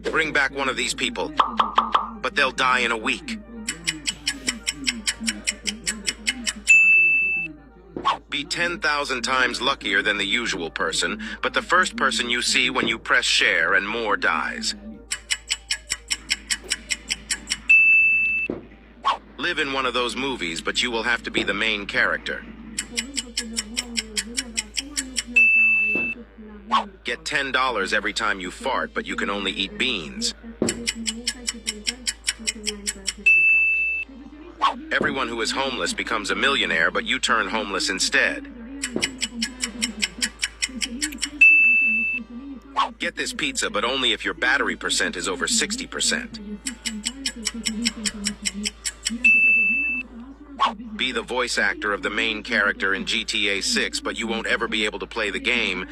Bring back one of these people, but they'll die in a week. Be 10,000 times luckier than the usual person, but the first person you see when you press share and more dies. Live in one of those movies, but you will have to be the main character. Get $10 every time you fart, but you can only eat beans. Everyone who is homeless becomes a millionaire, but you turn homeless instead. Get this pizza, but only if your battery percent is over 60%. Be the voice actor of the main character in GTA 6, but you won't ever be able to play the game